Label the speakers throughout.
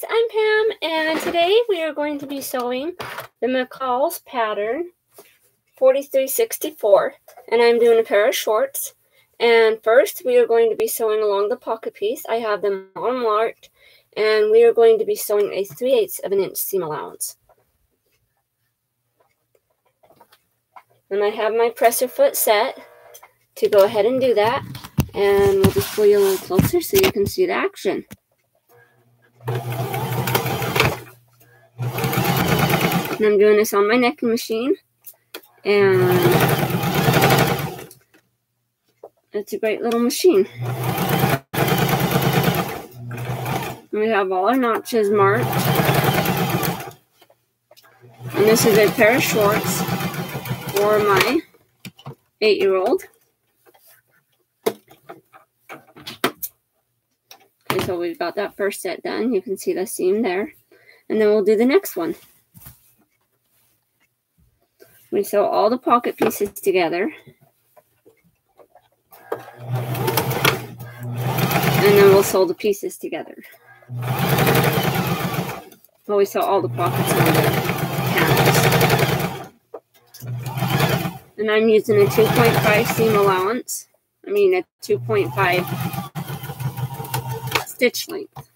Speaker 1: I'm Pam, and today we are going to be sewing the McCall's pattern 4364, and I'm doing a pair of shorts. And first we are going to be sewing along the pocket piece. I have them all marked, and we are going to be sewing a 3/8 of an inch seam allowance. And I have my presser foot set to go ahead and do that, and we'll just pull you a little closer so you can see the action. And I'm doing this on my necking machine, and it's a great little machine. And we have all our notches marked. And this is a pair of shorts for my 8-year-old. Okay, so we've got that first set done. You can see the seam there. And then we'll do the next one. We sew all the pocket pieces together. And then we'll sew the pieces together. Well, we sew all the pockets on the panels. And I'm using a 2.5 seam allowance. I mean a 2.5 stitch length.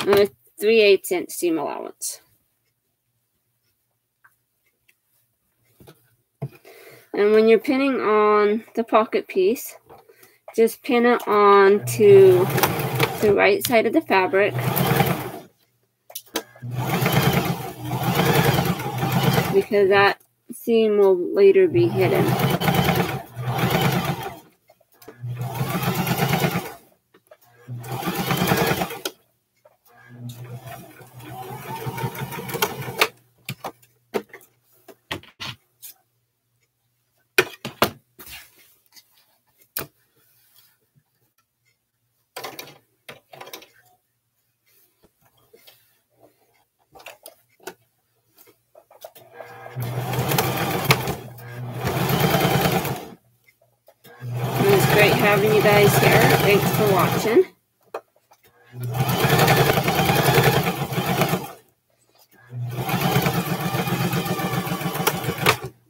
Speaker 1: And a 3/8 inch seam allowance. And when you're pinning on the pocket piece, just pin it on to the right side of the fabric. Because that seam will later be hidden. It's great having you guys here. Thanks for watching.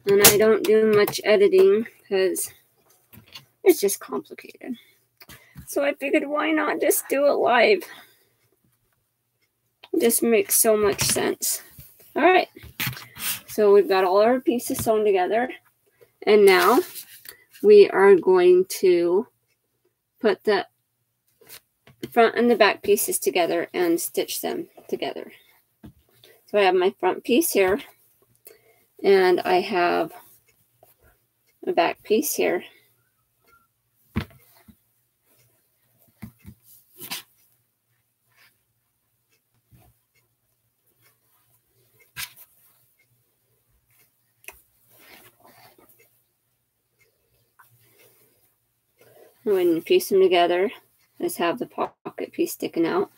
Speaker 1: And I don't do much editing because it's just complicated. So I figured, why not just do it live? It just makes so much sense. All right. So we've got all our pieces sewn together. And now we are going to put the front and the back pieces together and stitch them together. So I have my front piece here, and I have a back piece here. And when you piece them together, just have the pocket piece sticking out.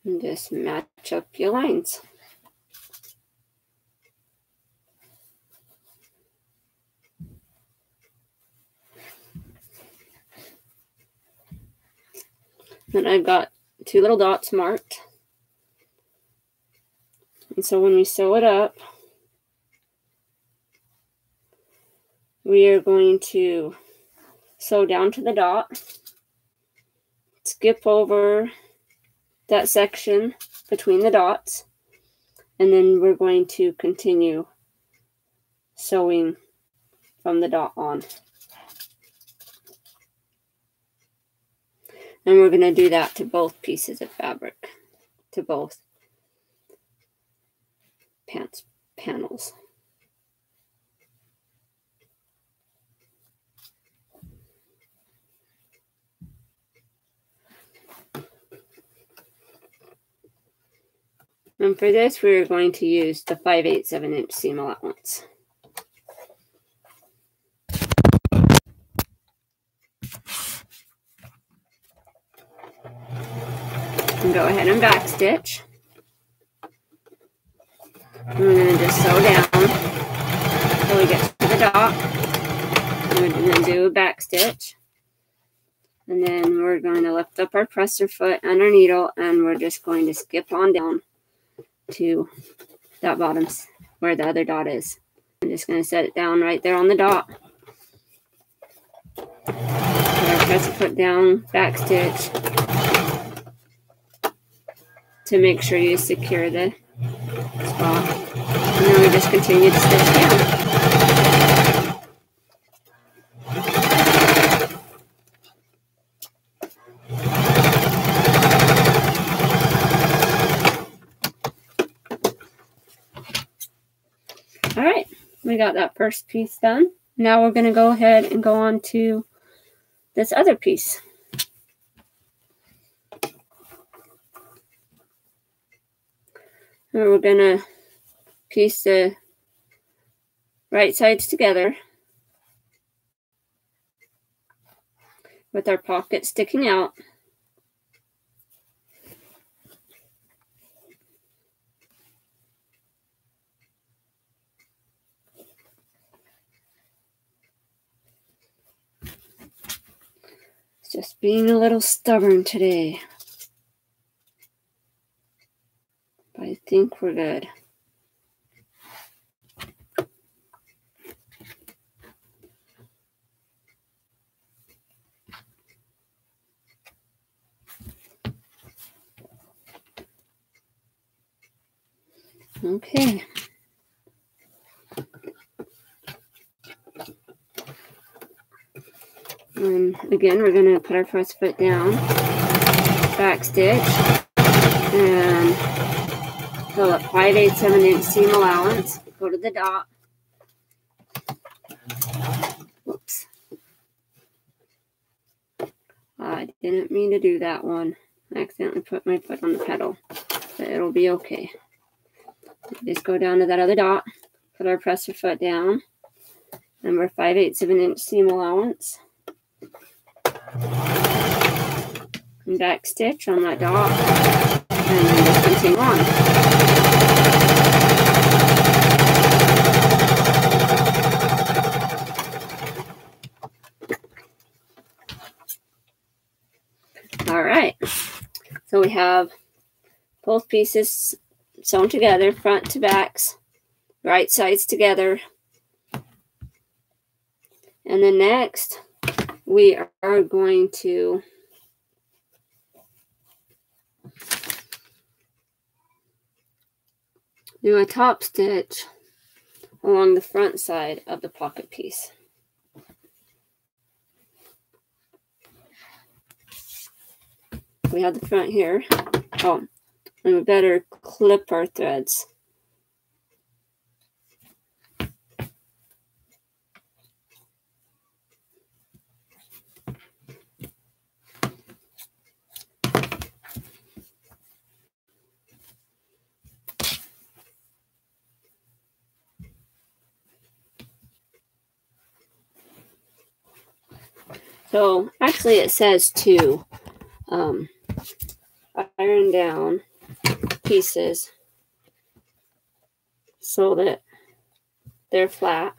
Speaker 1: And just match up your lines. And I've got 2 little dots marked. And so when we sew it up, we are going to sew down to the dot, skip over that section between the dots, and then we're going to continue sewing from the dot on. And we're going to do that to both pieces of fabric, to both panels. And for this, we're going to use the 5/8 of an inch seam allowance. And go ahead and backstitch. And we're going to just sew down until we get to the dot. We're going to do a back stitch. And then we're going to lift up our presser foot and our needle, and we're just going to skip on down to that bottom where the other dot is. I'm just going to set it down right there on the dot. Put our presser foot down, back stitch to make sure you secure the spot. And then we just continue to stitch down. All right, we got that first piece done. Now we're going to go ahead and go on to this other piece. And we're going to piece the right sides together with our pocket sticking out. Just being a little stubborn today. But I think we're good. Okay. And again, we're going to put our first foot down, back stitch, and fill up 5/8 seam allowance. Go to the dot. Whoops. I didn't mean to do that one. I accidentally put my foot on the pedal, but it'll be okay. Just go down to that other dot, put our presser foot down, and we're 5/8 seam allowance. And back stitch on that dot, and then just continue on. All right, so we have both pieces sewn together, front to backs, right sides together. And then next, we are going to do a top stitch along the front side of the pocket piece. We have the front here. Oh, and we better clip our threads. So actually it says to iron down pieces so that they're flat.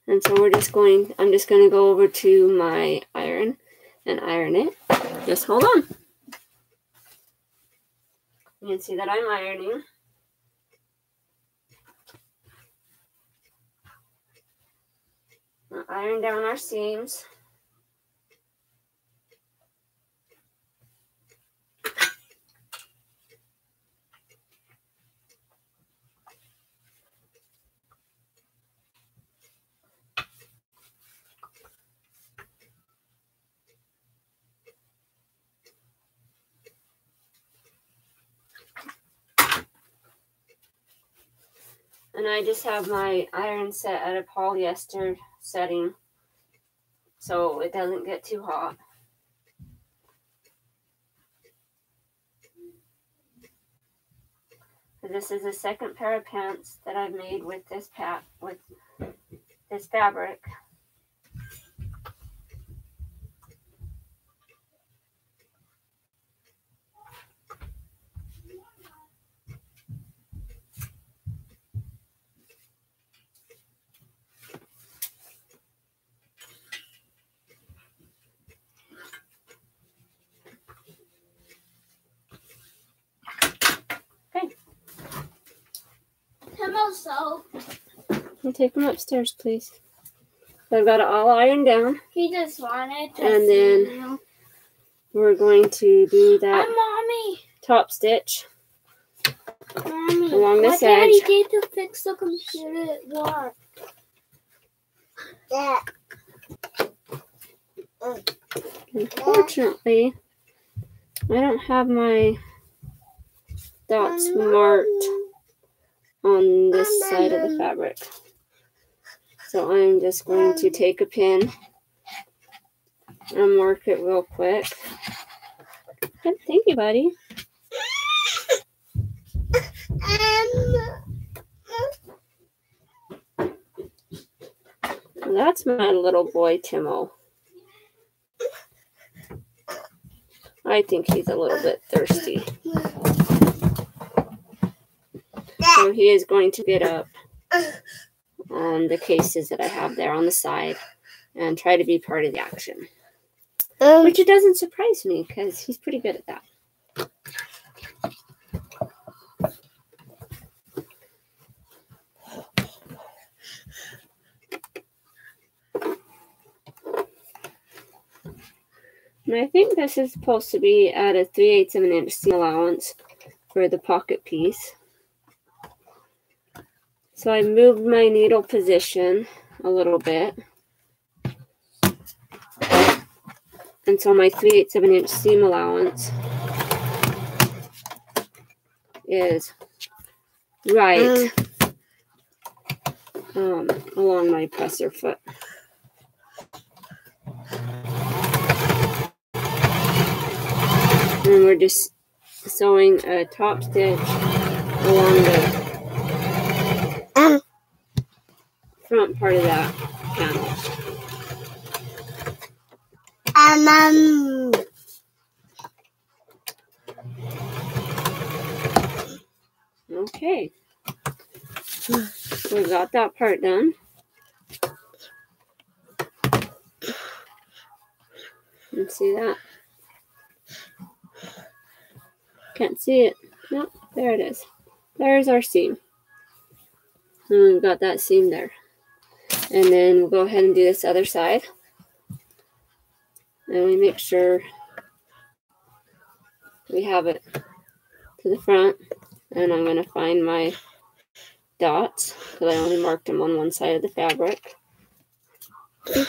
Speaker 1: And so I'm just going to go over to my iron and iron it. Just hold on. You can see that I'm ironing. I'll iron down our seams. And I just have my iron set at a polyester setting so it doesn't get too hot. This is the second pair of pants that I've made with this fabric.
Speaker 2: I'm also.
Speaker 1: I'll take them upstairs, please. So I've got it all ironed down.
Speaker 2: He just wanted to
Speaker 1: and
Speaker 2: see
Speaker 1: then
Speaker 2: you.
Speaker 1: We're going to do that
Speaker 2: Mommy.
Speaker 1: top stitch
Speaker 2: Mommy.
Speaker 1: along this
Speaker 2: What Daddy
Speaker 1: edge.
Speaker 2: did to fix the computer at work? Yeah.
Speaker 1: Unfortunately, I don't have my dots marked on this side of the fabric. So I'm just going to take a pin and mark it real quick. Thank you, buddy. That's my little boy, Timo. I think he's a little bit thirsty. So he is going to get up on the cases that I have there on the side and try to be part of the action. Which it doesn't surprise me because he's pretty good at that. And I think this is supposed to be at a 3/8 of an inch seam allowance for the pocket piece. So I moved my needle position a little bit. And so my 3/8 of an inch seam allowance is right along my presser foot. And we're just sewing a top stitch along the front part of that panel. Okay. We got that part done. You see that? Can't see it. Nope, there it is. There's our seam. And we've got that seam there. And then we'll go ahead and do this other side. And we make sure we have it to the front. And I'm going to find my dots because I only marked them on one side of the fabric. And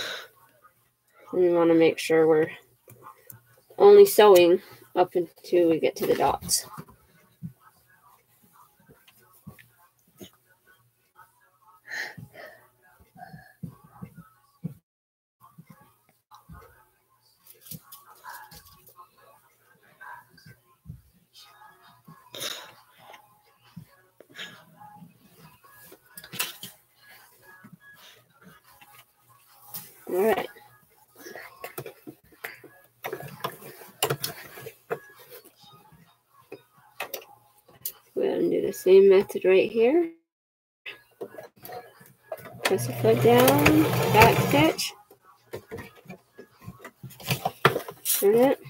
Speaker 1: we want to make sure we're only sewing up until we get to the dots. All right. We're going to do the same method right here. Press the foot down, back stitch. Turn it.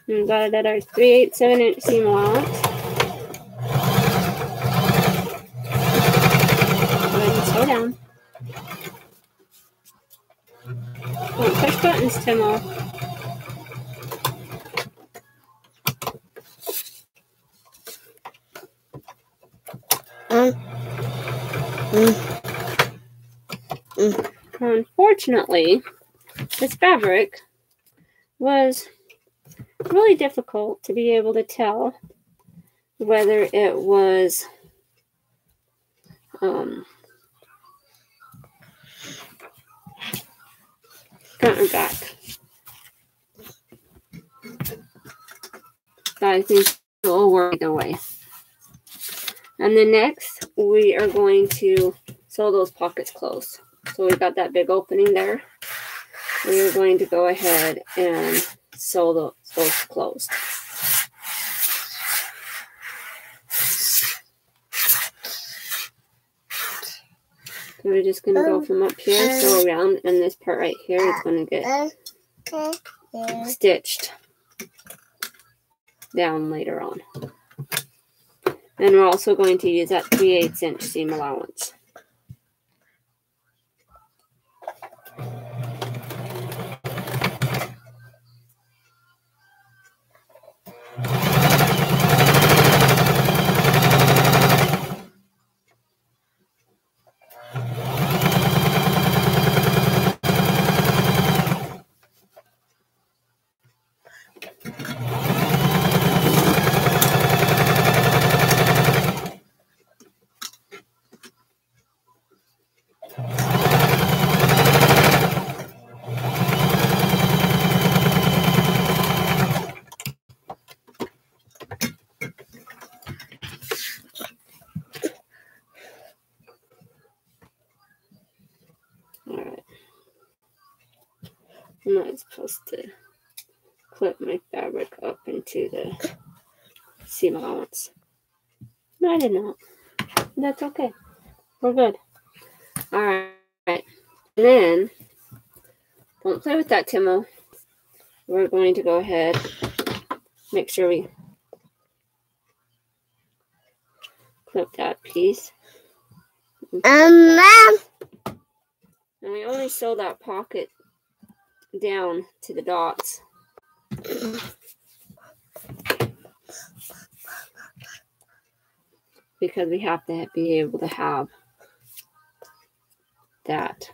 Speaker 1: And we got it at our 3/8 of an inch seam allowance. Go ahead and sew down. Don't push buttons, Timo. Unfortunately, this fabric was really difficult to be able to tell whether it was front or back. But I think it will work either way. And then next, we are going to sew those pockets closed. So we've got that big opening there. We are going to go ahead and sew those closed. So we're just going to go from up here, sew around, and this part right here is going to get stitched down later on. And we're also going to use that 3/8 inch seam allowance. Alright. I'm not supposed to clip my fabric up into the seam allowance. No, I did not. That's okay. We're good. Alright. And then, don't play with that, Timo. We're going to go ahead, make sure we clip that piece.
Speaker 2: Mom.
Speaker 1: And we only sew that pocket down to the dots. Because we have to be able to have that.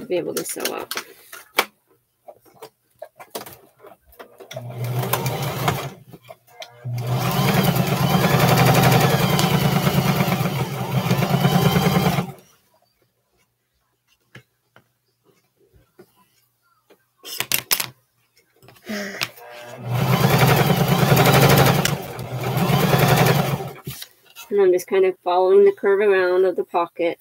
Speaker 1: Be able to sew up. And I'm just kind of following the curve around of the pocket.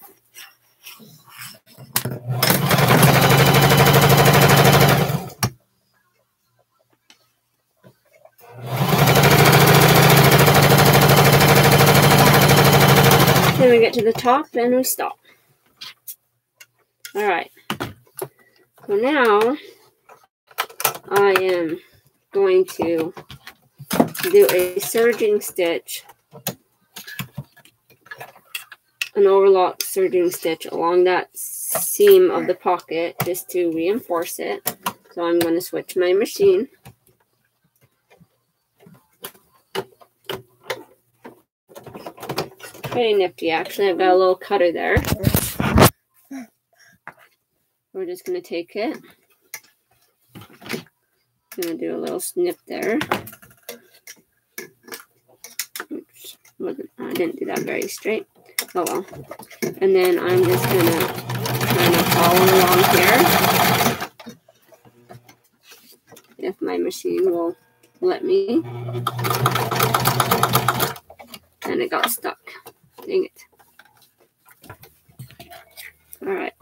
Speaker 1: Then we get to the top and we stop. Alright. So now I am going to do a serging stitch, an overlock serging stitch along that seam of the pocket just to reinforce it. So I'm going to switch my machine. Pretty nifty, actually. I've got a little cutter there. We're just going to take it. I'm going to do a little snip there. Oops, I didn't do that very straight. Oh well. And then I'm just going to kind of follow along here. If my machine will let me. And it got stuck. Dang it. Alright.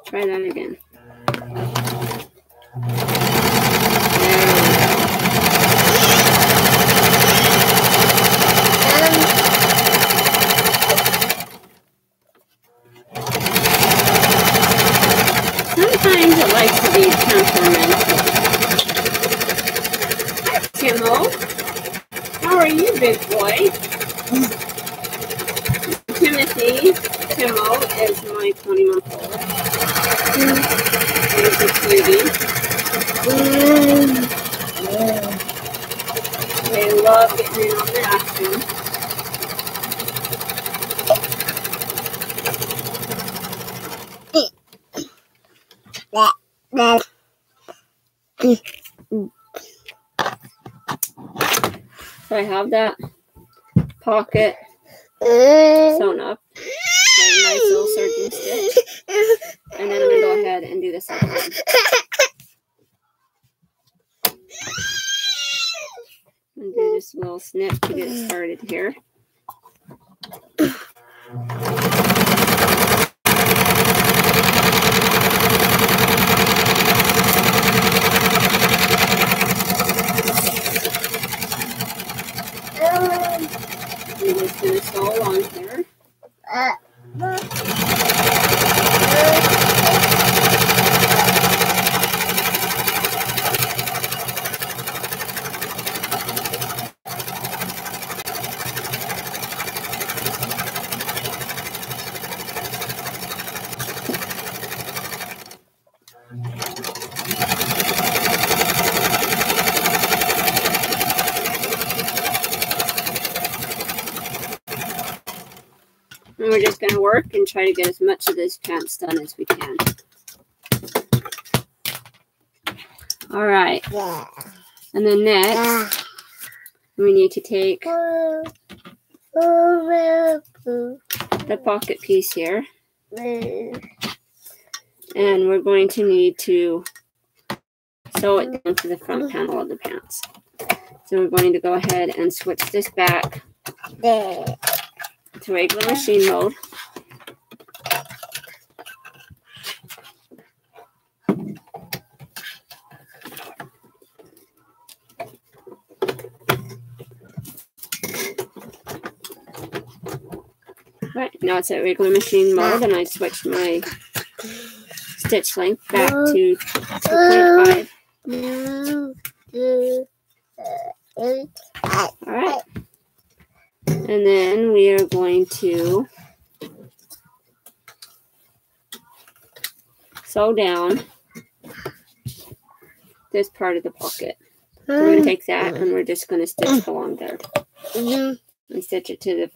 Speaker 1: Try that again. Sometimes it likes to be temperamental. Timo, how are you, big boy? Timothy, Timo is my 20-month-old. He's a cutie. They love getting in on the action. So I have that pocket sewn up. So a nice little serging stitch. And then I'm going to go ahead and do the second one. And do just a little snip to get it started here. I'm just going to sew along here. we're just going to work and try to get as much of this pants done as we can. All right. And then next, we need to take the pocket piece here. And we're going to need to sew it down to the front panel of the pants. So we're going to go ahead and switch this back to regular machine mode. Right, now it's at regular machine mode, and I switched my stitch length back to 2.5. Alright. And then we are going to sew down this part of the pocket. So we're going to take that and we're just going to stitch along there. And stitch it to the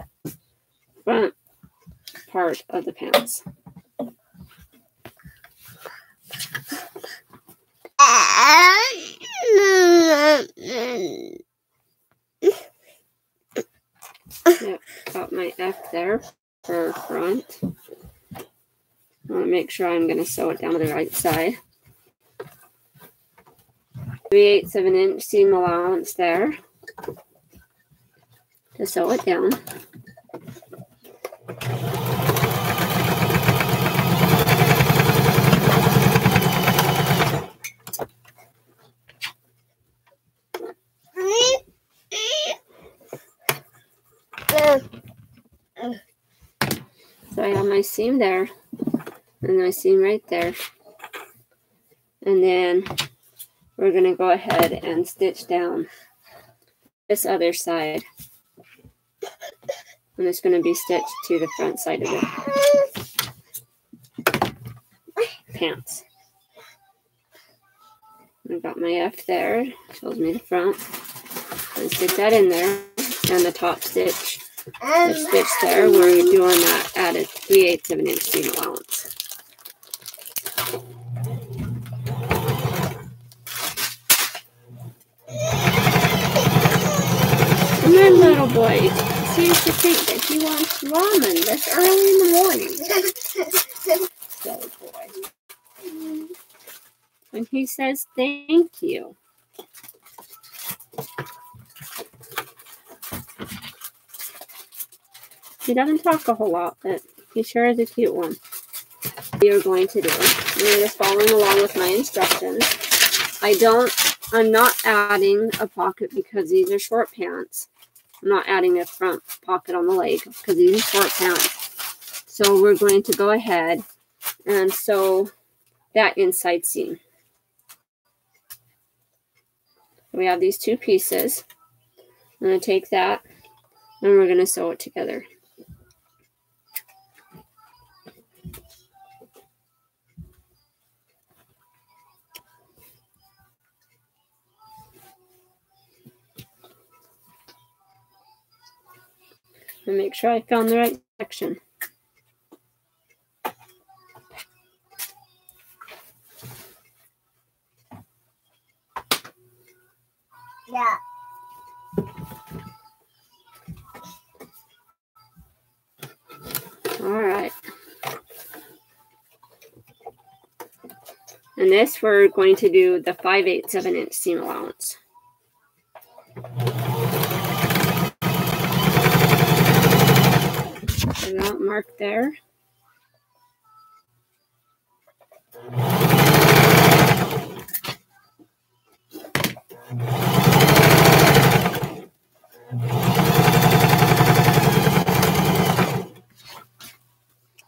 Speaker 1: front part of the pants. Yep, got my F there for front. I want to make sure I'm going to sew it down to the right side. 3/8 of an inch seam allowance there to sew it down. So I have my seam there and my seam right there. And then we're going to go ahead and stitch down this other side. And it's going to be stitched to the front side of the pants. I've got my F there, shows me the front. And stick that in there. And the top stitch, the stitch there, we're doing that at a 3/8 of an inch seam allowance. And my little boy seems to think that he wants ramen this early in the morning. Silly boy. And he says, thank you. He doesn't talk a whole lot, but he sure is a cute one. We are going to do. We're just following along with my instructions. I'm not adding a pocket because these are short pants. I'm not adding a front pocket on the leg because these are short pants. So we're going to go ahead and sew that inside seam. We have these two pieces. I'm going to take that and we're going to sew it together. And make sure I found the right section.
Speaker 2: Yeah.
Speaker 1: All right. And this we're going to do the 5/8 of an inch seam allowance. So that mark there.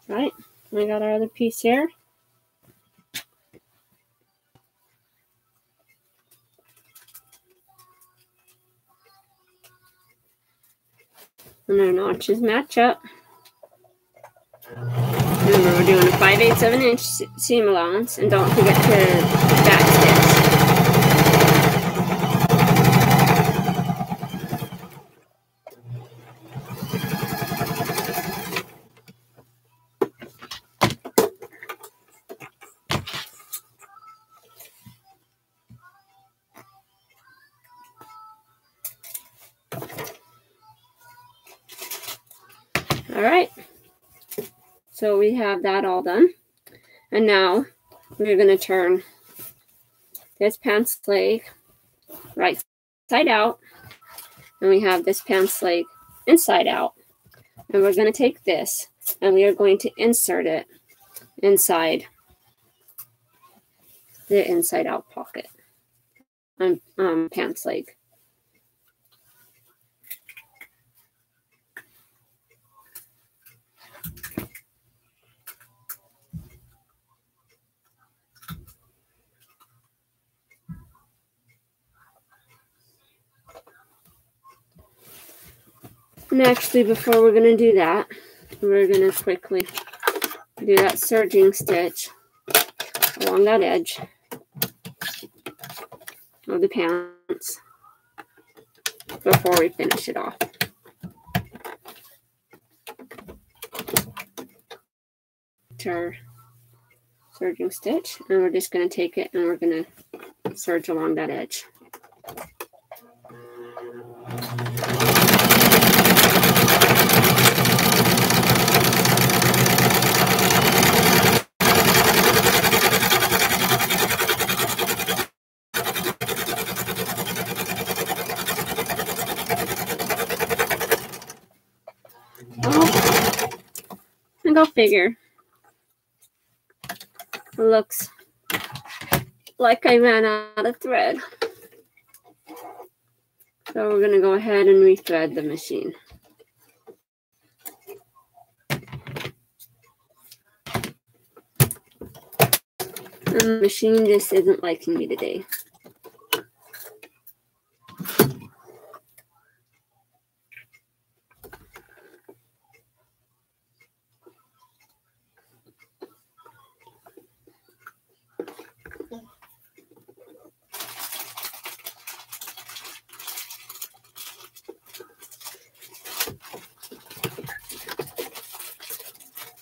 Speaker 1: Right, we got our other piece here. And our notches match up. Remember, we're doing a 5/8 of an inch seam allowance, and don't forget to backstitch. All right. So we have that all done. And now we're going to turn this pants leg right side out. And we have this pants leg inside out. And we're going to take this and we are going to insert it inside the inside out pocket on pants leg. And actually, before we're going to do that, we're going to quickly do that serging stitch along that edge of the pants before we finish it off. Our serging stitch, and we're just going to take it and we're going to serge along that edge. Oh, and go figure. It looks like I ran out of thread. So we're going to go ahead and rethread the machine. And the machine just isn't liking me today.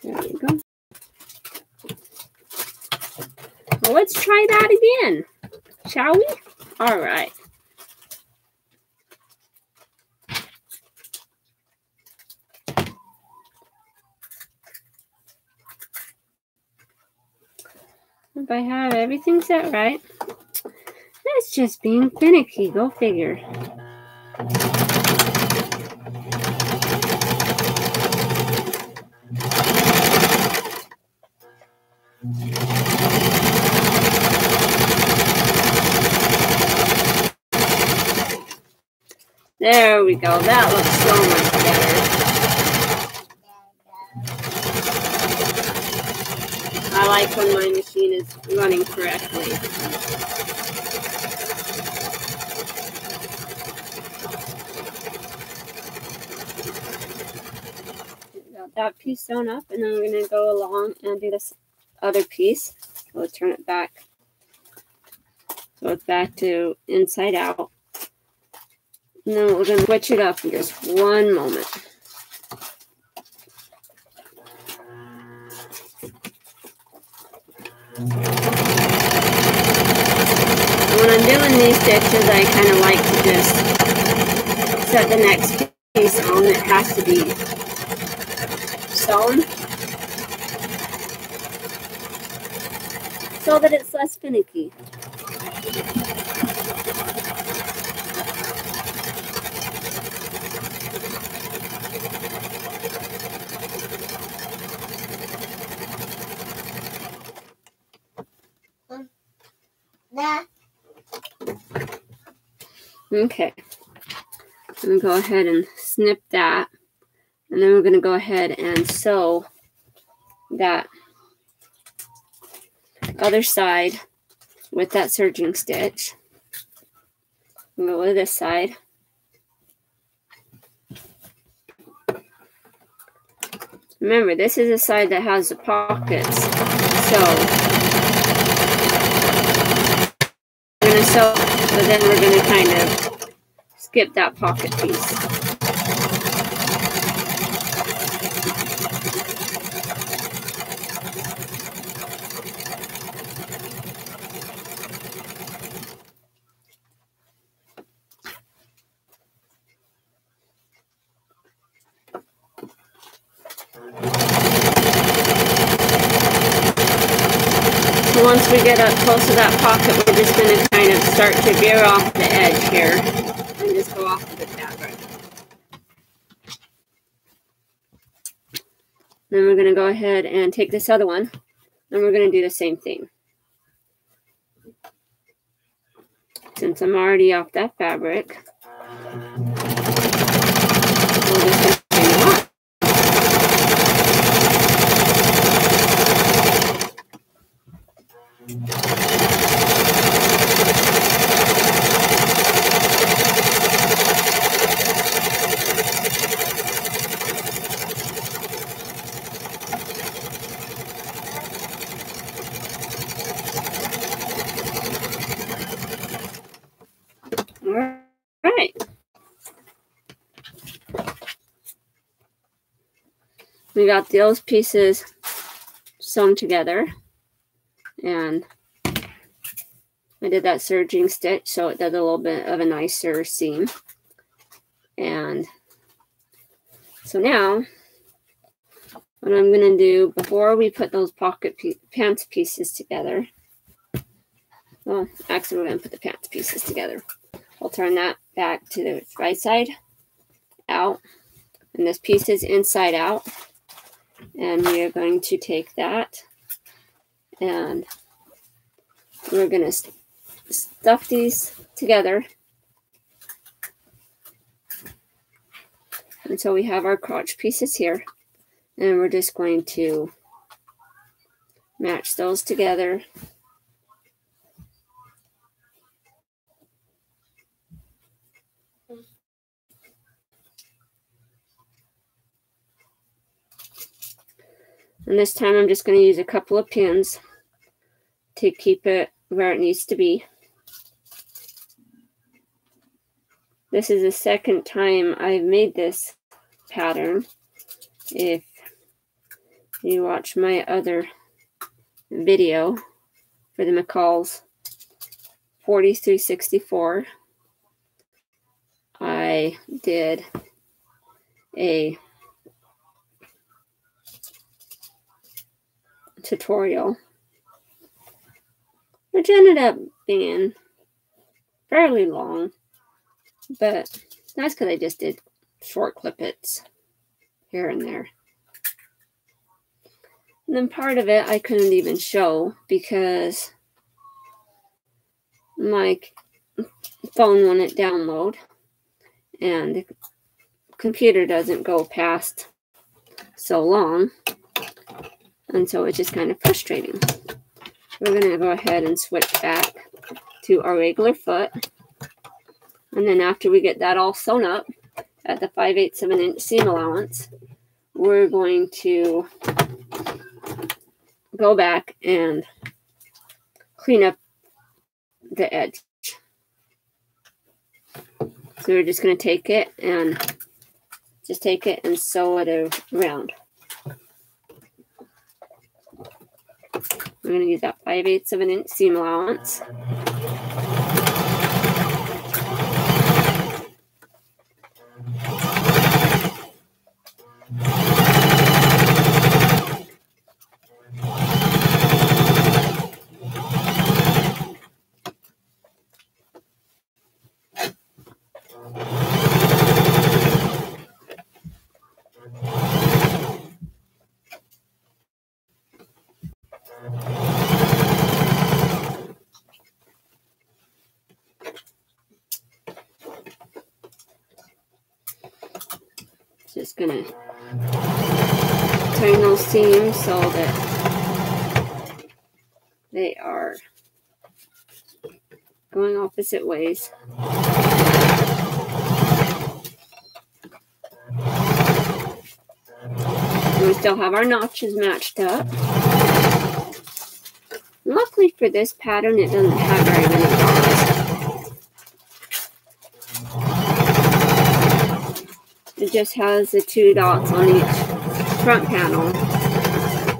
Speaker 1: There we go. Well, let's try that again, shall we? All right. If I have everything set right, it's just being finicky. Go figure. There we go. That looks so much better. I like when my machine is running correctly. Got that piece sewn up, and then we're going to go along and do this other piece. So let's turn it back. So it's back to inside out. And then we're going to switch it up in just one moment. When I'm doing these stitches, I kind of like to just set the next piece on. It has to be sewn so that it's less finicky. Okay, I'm going to go ahead and snip that, and then we're going to go ahead and sew that other side with that serging stitch. We'll go to this side. Remember, this is the side that has the pockets, so we're going to sew, but then we're going to kind of skip that pocket piece. once we get up close to that pocket, we're just going to kind of start to veer off the edge here and just go off of the fabric. Then we're going to go ahead and take this other one, and we're going to do the same thing. Since I'm already off that fabric, we'll just continue on. All right. We got those pieces sewn together, and I did that serging stitch so it does a little bit of a nicer seam. And so now what I'm going to do before we put those pocket pants pieces together, well, actually we're going to put the pants pieces together. I'll turn that back to the right side out, and this piece is inside out, and we are going to take that and we're going to stuff these together until we have our crotch pieces here, and we're just going to match those together. And this time I'm just going to use a couple of pins to keep it where it needs to be. This is the second time I've made this pattern. If you watch my other video for the McCall's M4364, I did a tutorial, which ended up being fairly long, but that's because I just did short clippets here and there. And then part of it I couldn't even show because my phone wouldn't download and the computer doesn't go past so long. And so it's just kind of frustrating. We're going to go ahead and switch back to our regular foot. And then after we get that all sewn up at the 5/8 of an inch seam allowance, we're going to go back and clean up the edge. So we're just going to take it and sew it around. We're going to use that 5/8 of an inch seam allowance. Just gonna turn those seams so that they are going opposite ways. And we still have our notches matched up. Luckily for this pattern, it doesn't have very many dots. It just has the 2 dots on each front panel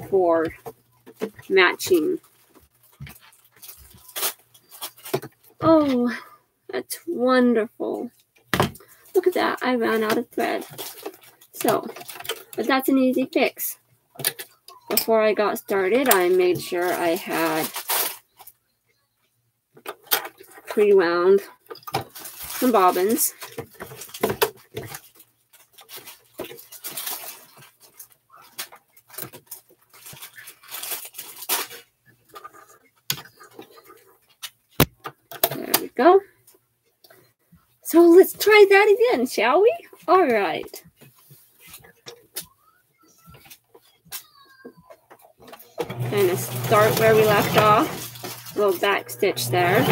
Speaker 1: for matching. Oh, that's wonderful. Look at that. I ran out of thread. So, but that's an easy fix. Before I got started, I made sure I had rewound some bobbins. There we go. So let's try that again, shall we? All right. Kind of start where we left off. A little back stitch there.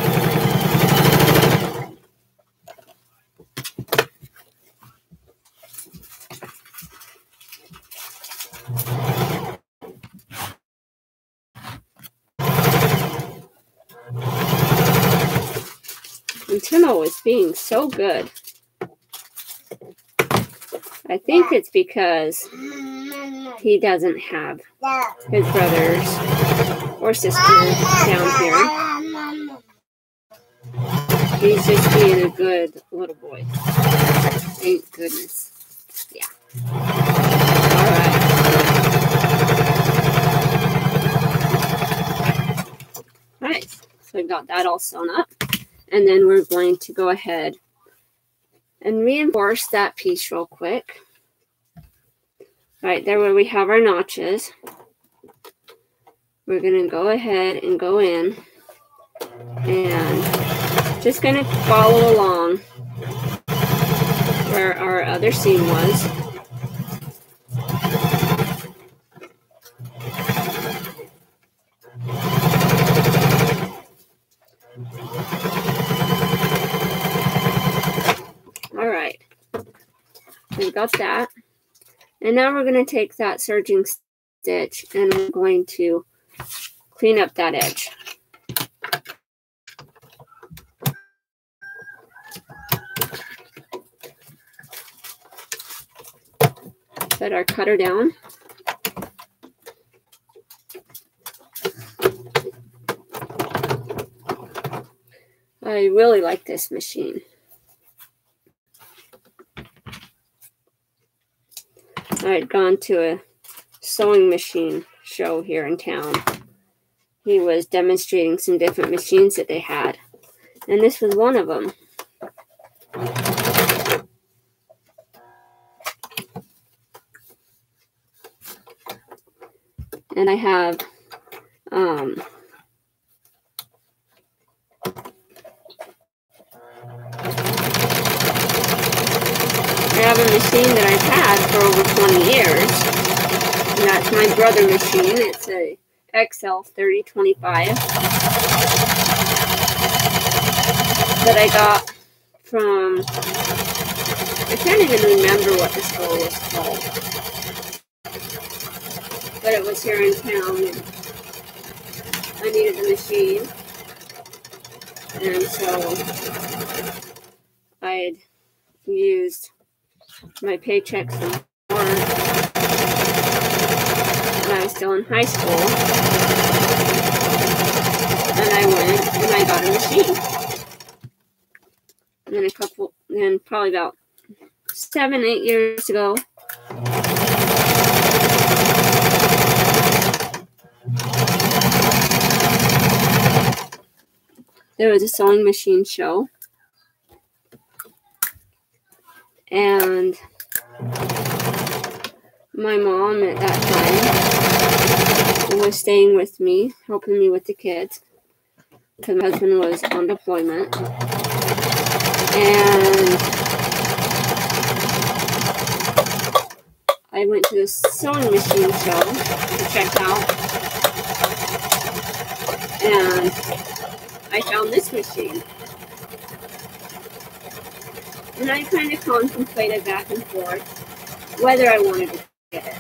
Speaker 1: And Timo is being so good. I think it's because he doesn't have his brothers or sisters down here. He's just being a good little boy. Thank goodness. Yeah. All right. All right. So we got that all sewn up. And then we're going to go ahead and reinforce that piece real quick. Right there where we have our notches. We're going to go ahead and go in and just going to follow along where our other seam was. All right, we got that. And now we're going to take that serging stitch and we're going to clean up that edge. Set our cutter down. I really like this machine. I had gone to a sewing machine show here in town. He was demonstrating some different machines that they had, and this was one of them. And I have a machine that I've had for over 20 years. And that's my brother machine. It's a XL 3025 that I got from, I can't even remember what the store was called. But it was here in town and I needed the machine. And so I had used my paychecks from work when I was still in high school. And I went and I got a machine. And then probably about 7-8 years ago, there was a sewing machine show. And my mom at that time was staying with me, helping me with the kids, because my husband was on deployment. And I went to the sewing machine show to check out. And I found this machine. And I kind of contemplated back and forth whether I wanted to get it.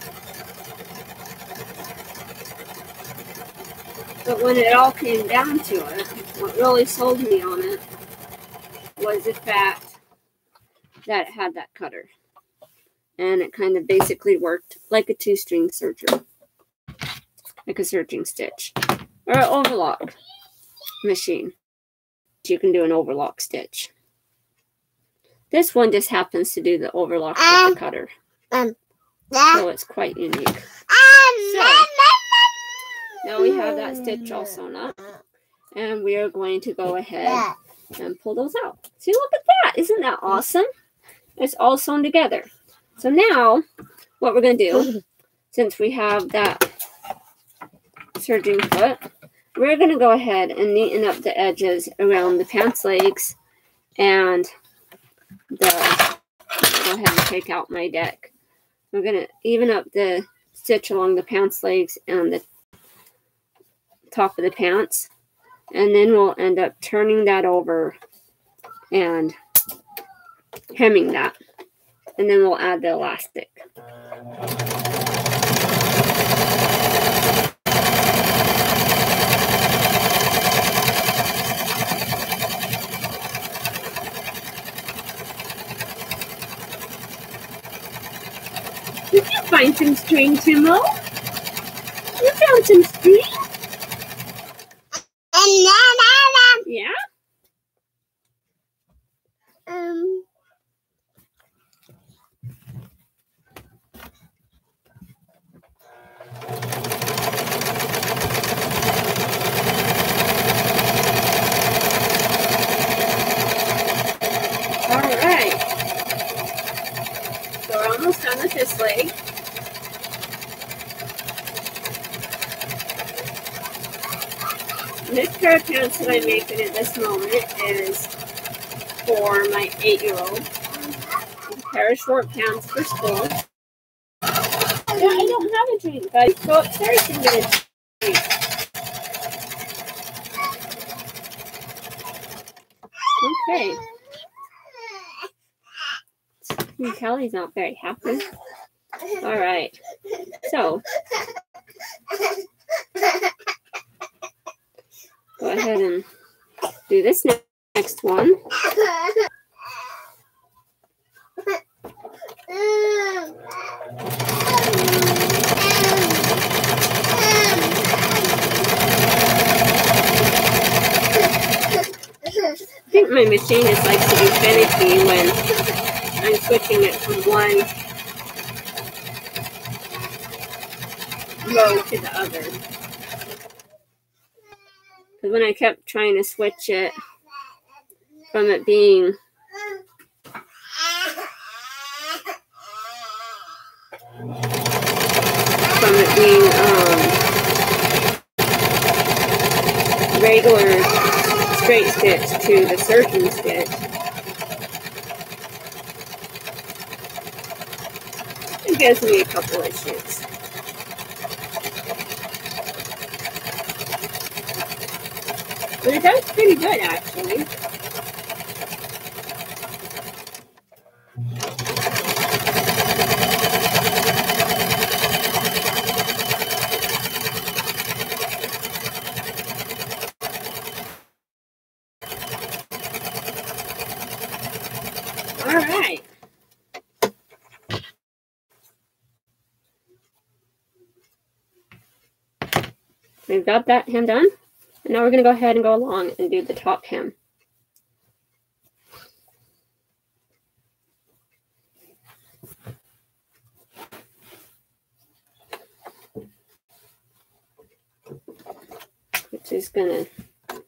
Speaker 1: But when it all came down to it, what really sold me on it was the fact that it had that cutter. And it kind of basically worked like a 2-string serger. Like a serging stitch. Or an overlock machine. You can do an overlock stitch. This one just happens to do the overlock with the cutter. So it's quite unique. So, now we have that stitch all sewn up. And we are going to go ahead and pull those out. See, look at that. Isn't that awesome? It's all sewn together. So now what we're going to do, since we have that serging foot, we're going to go ahead and neaten up the edges around the pants legs and go ahead and take out my deck. We're going to even up the stitch along the pants legs and the top of the pants, and then we'll end up turning that over and hemming that, and then we'll add the elastic. Did you find some string, Timo? You found some string? Yeah? Alright. So we're almost done with this leg. This pair of pants that I'm making at this moment is for my 8-year-old. A pair of short pants for school. Yeah, I don't have a drink, guys. Go upstairs and get a drink. Okay. Kelly's not very happy. Alright. So, go ahead and do this next one. I think my machinist likes to be finicky when I'm switching it from one row to the other. Because when I kept trying to switch it from it being regular straight stitch to the serging stitch, it gives me a couple issues. But it does pretty good, actually. All right. We've got that hem done. And now we're going to go ahead and go along and do the top hem. Which is going to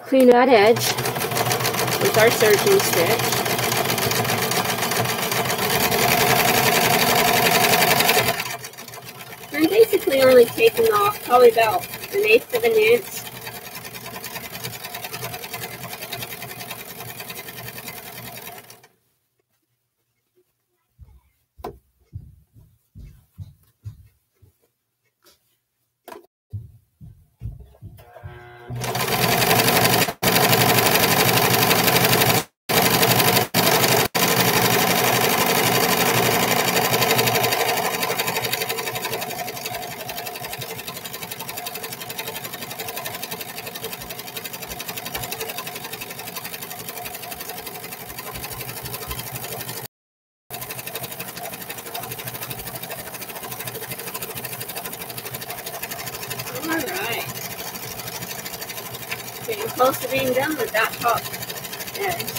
Speaker 1: clean that edge with our serging stitch. I'm basically only taking off probably about 1/8 of an inch. Getting close to being done with that top edge.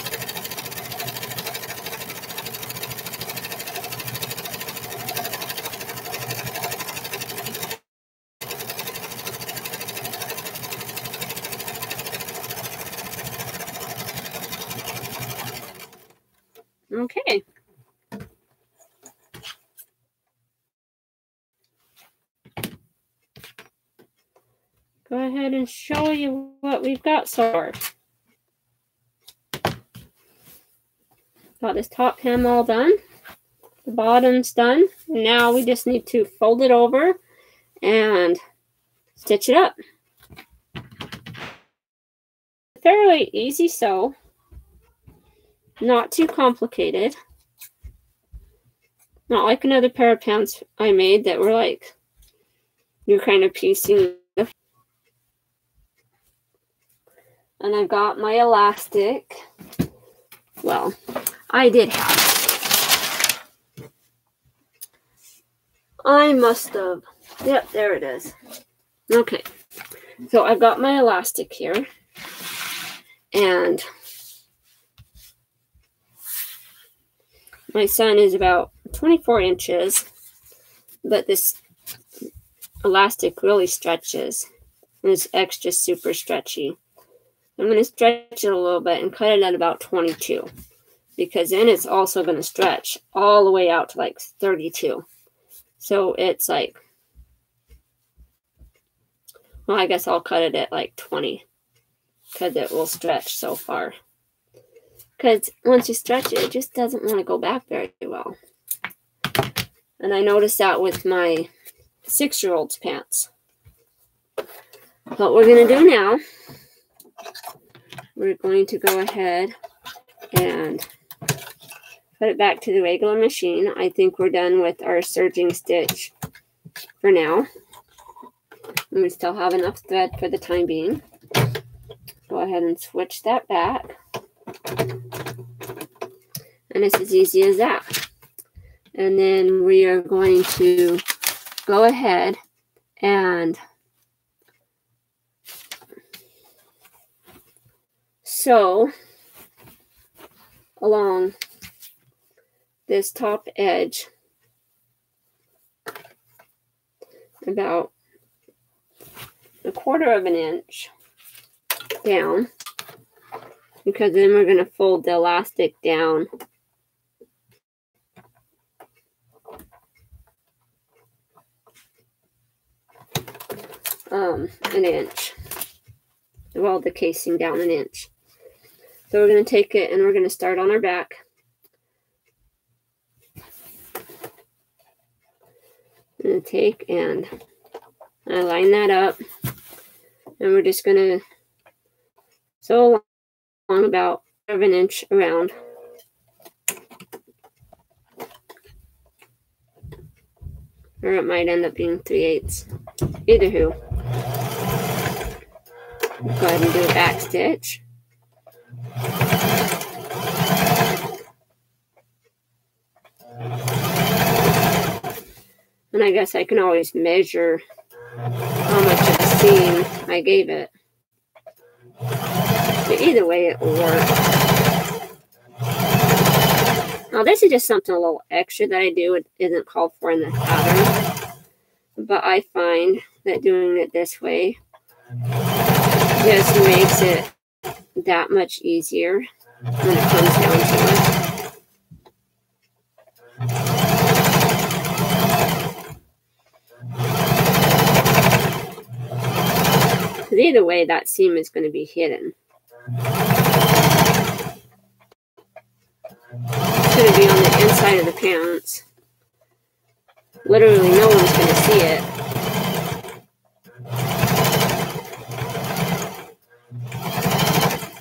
Speaker 1: Okay. Go ahead and show you what we've got so far. Got this top hem all done. The bottom's done. And now we just need to fold it over and stitch it up. Fairly easy sew. Not too complicated. Not like another pair of pants I made that were like, you're kind of piecing. And I've got my elastic. Well, I did have it. I must have. Yep, there it is. Okay. So I've got my elastic here. And my son is about 24 inches. But this elastic really stretches. And it's extra super stretchy. I'm going to stretch it a little bit and cut it at about 22. Because then it's also going to stretch all the way out to like 32. So it's like, well, I guess I'll cut it at like 20. Because it will stretch so far. Because once you stretch it, it just doesn't want to go back very well. And I noticed that with my 6-year-old's pants. What we're going to do now, we're going to go ahead and put it back to the regular machine. I think we're done with our serging stitch for now. And we still have enough thread for the time being. Go ahead and switch that back. And it's as easy as that. And then we are going to go ahead and sew along this top edge about 1/4 of an inch down, because then we're going to fold the elastic down an inch. Weld the casing down an inch. So we're going to take it and we're going to start on our back. I'm going to take and I line that up, and we're just going to sew along about 1/4 inch around. Or it might end up being 3/8. Either who. Go ahead and do a back stitch. And I guess I can always measure how much of the seam I gave it. But either way, it will work. Now, this is just something a little extra that I do. It isn't called for in the pattern. But I find that doing it this way just makes it that much easier when it comes down to it. Because either way, that seam is going to be hidden. It's going to be on the inside of the pants. Literally, no one's going to see it.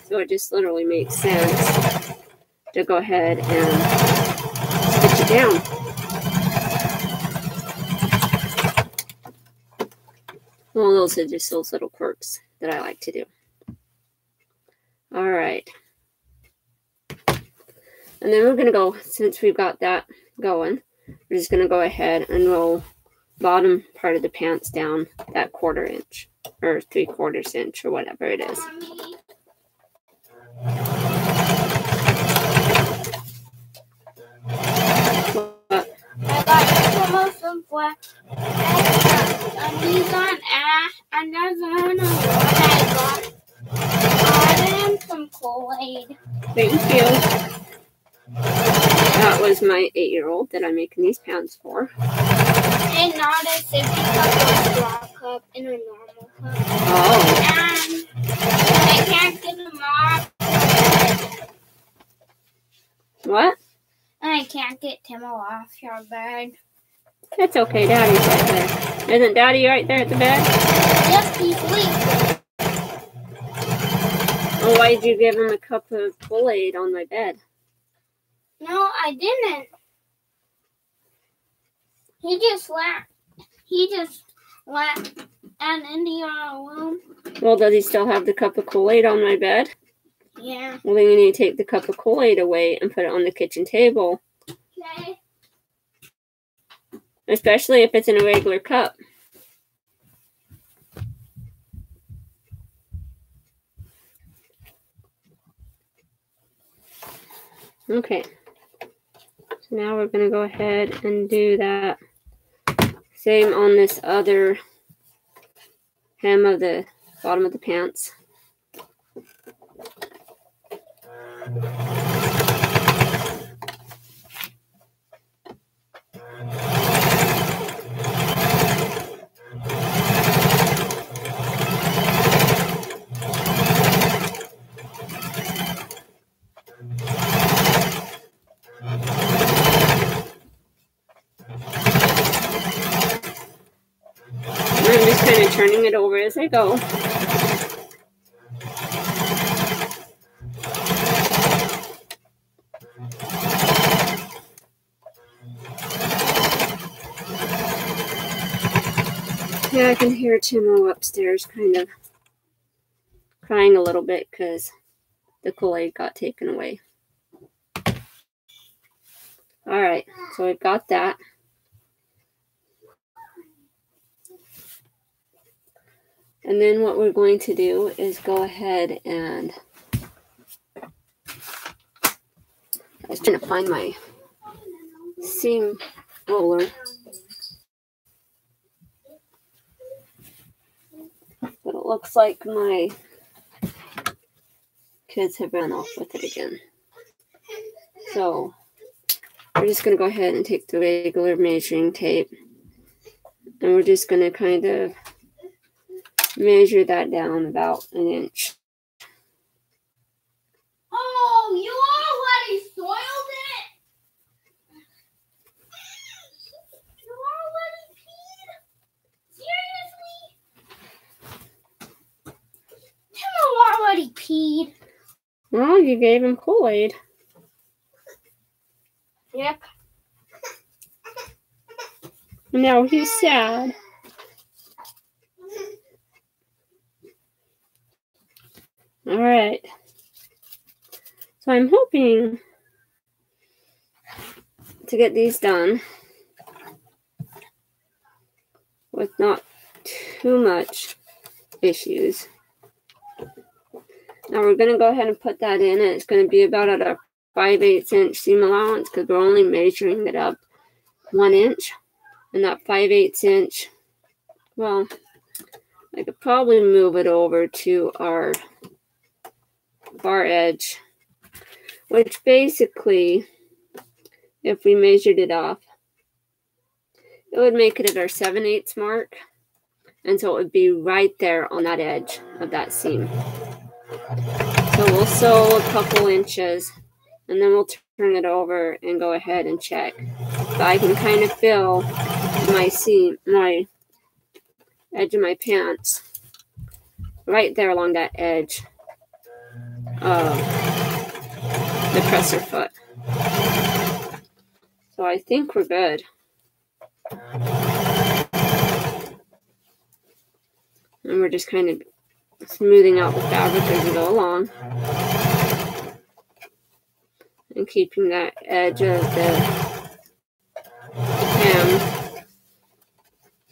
Speaker 1: So it just literally makes sense to go ahead and stitch it down. Well, those are just those little quirks that I like to do. All right. And then we're going to go, since we've got that going, we're just going to go ahead and roll bottom part of the pants down that 1/4 inch or 3/4 inch or whatever it is.
Speaker 2: I got some for these on Ash, and there's another one I got. I got some Kool-Aid.
Speaker 1: Thank you. that was my 8-year-old that I'm making these pans for.
Speaker 2: And not a sippy cup or a straw cup in a normal cup.
Speaker 1: Oh.
Speaker 2: And I can't get them off.
Speaker 1: What?
Speaker 2: And I can't get Timo off your bed.
Speaker 1: It's okay, Daddy's right there. Isn't Daddy right there at the bed?
Speaker 2: Yep, he's sleeping.
Speaker 1: Well, why did you give him a cup of Kool-Aid on my bed?
Speaker 2: No, I didn't. He just left and into your room.
Speaker 1: Well, does he still have the cup of Kool-Aid on my bed?
Speaker 2: Yeah.
Speaker 1: Well, then you need to take the cup of Kool-Aid away and put it on the kitchen table.
Speaker 2: Okay.
Speaker 1: Especially if it's in a regular cup. Okay. So now we're going to go ahead and do that. Same on this other hem of the bottom of the pants. I'm just kind of turning it over as I go. Yeah, I can hear Timo upstairs kind of crying a little bit because the Kool-Aid got taken away. Alright, so we've got that. And then what we're going to do is go ahead and I was trying to find my seam roller. But it looks like my kids have run off with it again. So we're just going to go ahead and take the regular measuring tape. And we're just going to kind of measure that down about 1 inch.
Speaker 2: Oh, you already soiled it? You already peed? Seriously? Timo already peed.
Speaker 1: Well, you gave him Kool-Aid.
Speaker 2: Yep.
Speaker 1: Now he's sad. All right. So I'm hoping to get these done with not too much issues. Now we're going to go ahead and put that in, and it's going to be about at a 5/8 inch seam allowance because we're only measuring it up 1 inch. And that 5/8 inch, well, I could probably move it over to our far edge, which basically, if we measured it off, it would make it at our 7/8 mark. And so it would be right there on that edge of that seam. So we'll sew a couple inches, and then we'll turn it over and go ahead and check. But I can kind of feel my seam, my edge of my pants right there along that edge of the presser foot. So I think we're good. And we're just kind of smoothing out the fabric as we go along. And keeping that edge of the hem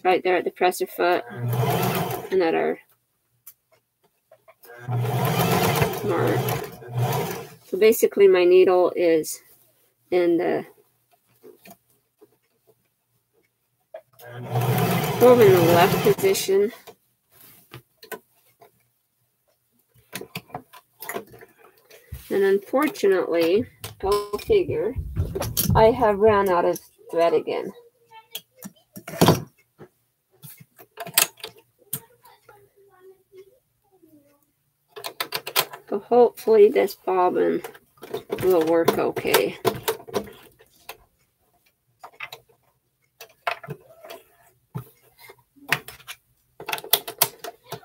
Speaker 1: right there at the presser foot and at our mark. So basically my needle is in the over in the left position. And unfortunately, go figure, I have ran out of thread again. So hopefully this bobbin will work okay.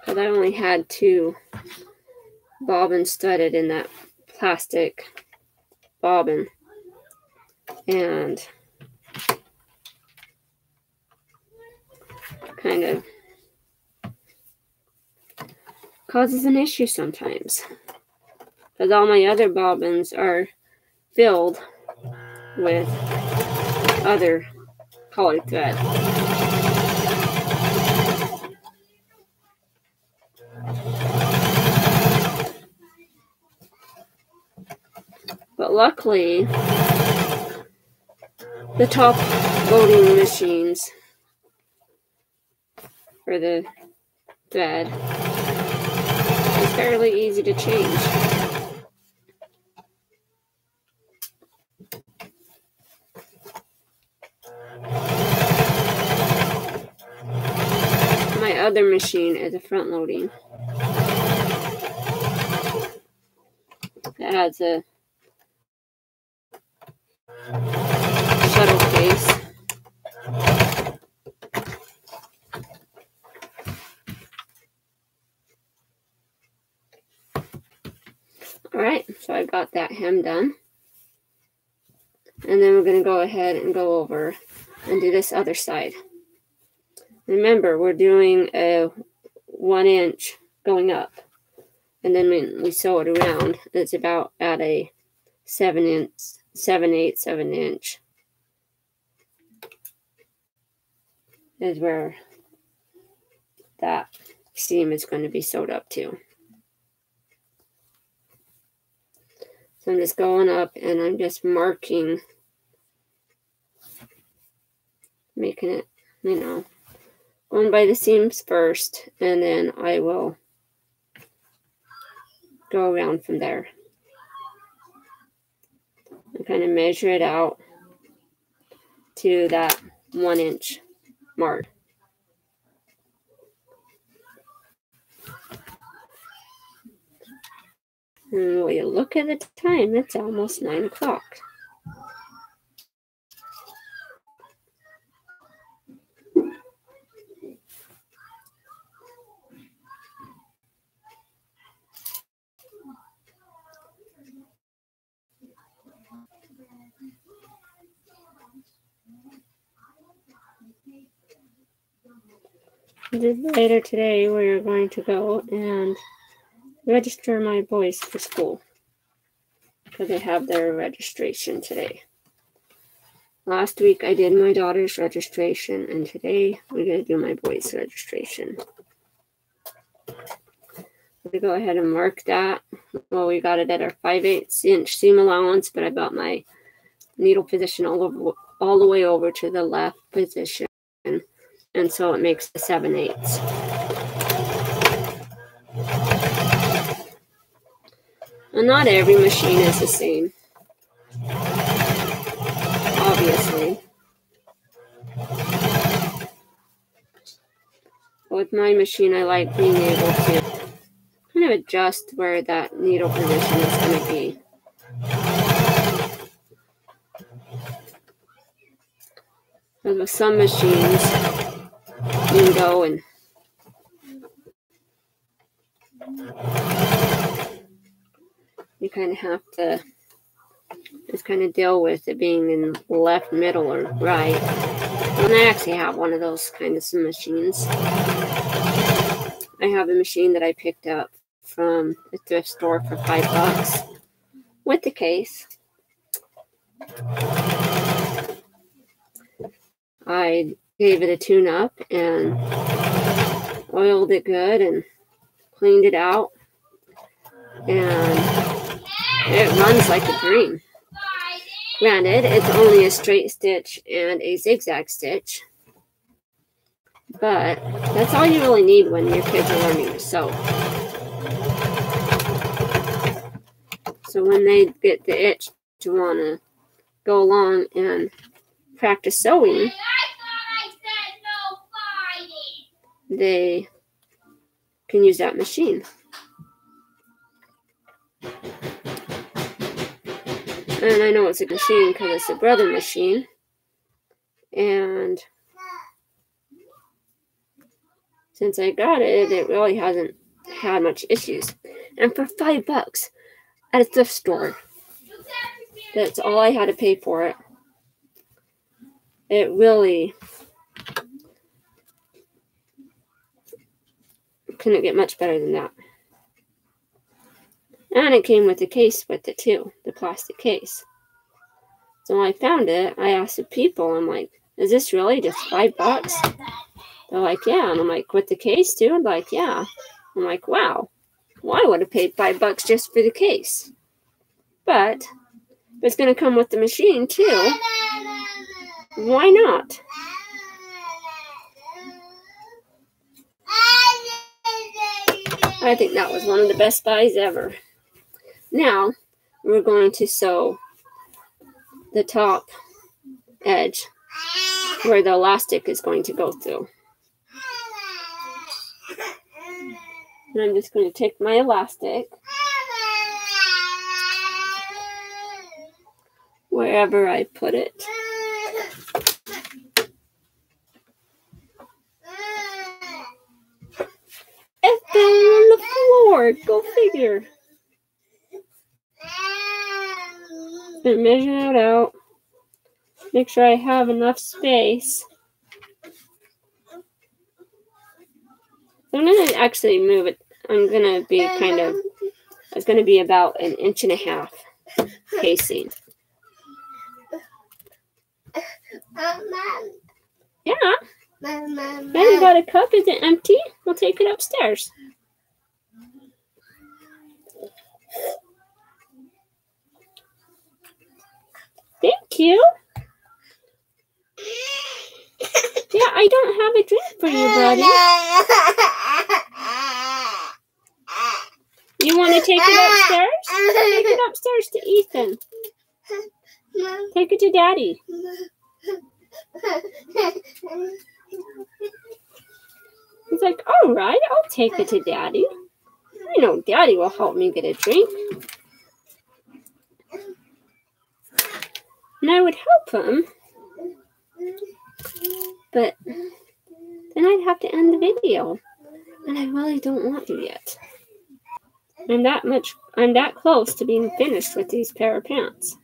Speaker 1: But I only had 2 bobbins studded in that plastic bobbin, and kind of causes an issue sometimes, because all my other bobbins are filled with other colored thread. But luckily, the top loading machines for the thread is fairly easy to change. My other machine is a front loading. It has a shuttle case. Alright, so I got that hem done. And then we're going to go ahead and go over and do this other side. Remember, we're doing a 1 inch going up. And then when we sew it around, it's about at a 7/8 inch is where that seam is going to be sewed up to. So I'm just going up and I'm just marking, making it, going by the seams first, and then I will go around from there. And kind of measure it out to that 1 inch mark. And when you look at the time, it's almost 9 o'clock. Later today, we're going to go and register my boys for school, because they have their registration today. Last week I did my daughter's registration, and today we're going to do my boys' registration. I'm going to go ahead and mark that. Well, we got it at our 5/8 inch seam allowance, but I got my needle position all the way over to the left position, and so it makes the 7/8. And not every machine is the same, obviously. But with my machine, I like being able to kind of adjust where that needle position is going to be. Because with some machines, you can go and you kind of have to just kind of deal with it being in left, middle, or right. And I actually have one of those kind of machines. I have a machine that I picked up from the thrift store for $5 with the case. I gave it a tune-up and oiled it good and cleaned it out, and it runs like a dream. Granted, it's only a straight stitch and a zigzag stitch, but that's all you really need when your kids are learning to sew. So when they get the itch to want to go along and practice sewing, they can use that machine. And I know it's a machine because it's a brother machine. And since I got it, it really hasn't had much issues. And for $5 at a thrift store, that's all I had to pay for it. It really couldn't get much better than that. And it came with a case with it too, the plastic case. So when I found it, I asked the people, I'm like, is this really just $5? They're like, yeah. And I'm like, with the case too? I'm like, yeah. I'm like, wow. Well, I would have paid $5 just for the case. But it's going to come with the machine too. Why not? I think that was one of the best buys ever. Now, we're going to sew the top edge where the elastic is going to go through. And I'm just going to take my elastic wherever I put it. It fell on the floor. Go figure. And measure it out. Make sure I have enough space. I'm going to actually move it. I'm going to be it's going to be about 1.5 inches casing. Yeah. Then you got a cup. Is it empty? We'll take it upstairs. Thank you. Yeah, I don't have a drink for you, buddy. You want to take it upstairs? Take it upstairs to Ethan. Take it to Daddy. He's like, all right, I'll take it to Daddy. I know Daddy will help me get a drink. And I would help him. But then I'd have to end the video. And I really don't want to yet. I'm that close to being finished with these pair of pants.